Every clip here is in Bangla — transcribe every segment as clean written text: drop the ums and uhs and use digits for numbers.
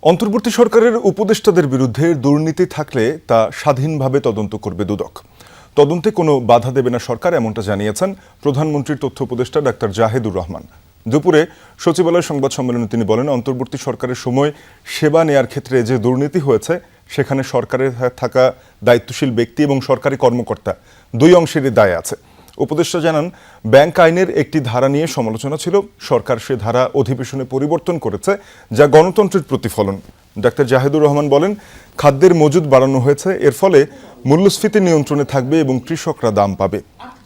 অন্তর্বর্তী সরকারের উপদেষ্টাদের বিরুদ্ধে দুর্নীতি থাকলে তা স্বাধীনভাবে তদন্ত করবে দুদক। তদন্তে কোনো বাধা দেবে না সরকার, এমনটা জানিয়েছেন প্রধানমন্ত্রীর তথ্য উপদেষ্টা ডাক্তার জাহেদুর রহমান। দুপুরে সচিবালয় সংবাদ সম্মেলনে তিনি বলেন, অন্তর্বর্তী সরকারের সময় সেবা নেয়ার ক্ষেত্রে যে দুর্নীতি হয়েছে সেখানে সরকারের থাকা দায়িত্বশীল ব্যক্তি এবং সরকারি কর্মকর্তা দুই অংশেরই দায় আছে। উপদেষ্টা জানান, ব্যাংক আইনের একটি ধারা নিয়ে সমালোচনা ছিল, সরকার সে ধারা অধিবেশনে পরিবর্তন করেছে, যা গণতন্ত্রের প্রতিফলন। ডাক্তার জাহেদুর রহমান বলেন, খাদ্যের মজুদ বাড়ানো হয়েছে, এর ফলে মূল্যস্ফীতি নিয়ন্ত্রণে থাকবে এবং কৃষকরা দাম পাবে।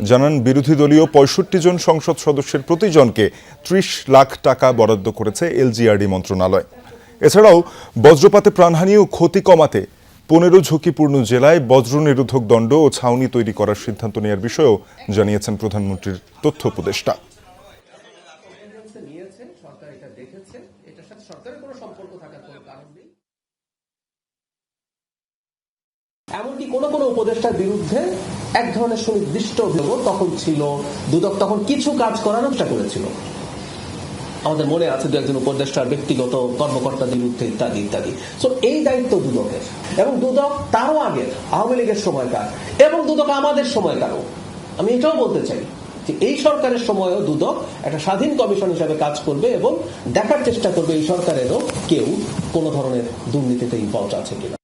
জানান, বিরোধী দলীয় ৬৫ জন সংসদ সদস্যের প্রতিজনকে ৩০ লাখ টাকা বরাদ্দ করেছে এলজিআরডি মন্ত্রণালয়। এছাড়াও বজ্রপাতে প্রাণহানি ও ক্ষতি কমাতে ১৫ ঝুঁকিপূর্ণ জেলায় বজ্র নিরোধক দণ্ড ও ছাউনি তৈরি করার সিদ্ধান্ত নেওয়ার বিষয়েও জানিয়েছেন প্রধানমন্ত্রীর তথ্য উপদেষ্টা। এমনকি কোন কোন উপদেষ্টার বিরুদ্ধে এক ধরনের সুনির্দিষ্ট অভিযোগ তখন ছিল, দুদক তখন কিছু কাজ করার চেষ্টা করেছিল। আমাদের মনে আছে দু একজন উপদেষ্টার ব্যক্তিগত কর্মকর্তার বিরুদ্ধে ইত্যাদি ইত্যাদি। সো এই দায়িত্ব দুদকের, এবং দুদক তারও আগের আওয়ামী লীগের সময়কার এবং দুদক আমাদের সময়কারও। আমি এটাও বলতে চাই যে এই সরকারের সময়ও দুদক একটা স্বাধীন কমিশন হিসেবে কাজ করবে এবং দেখার চেষ্টা করবে এই সরকারেরও কেউ কোন ধরনের দুর্নীতিতে ইনভলভ আছে কিনা।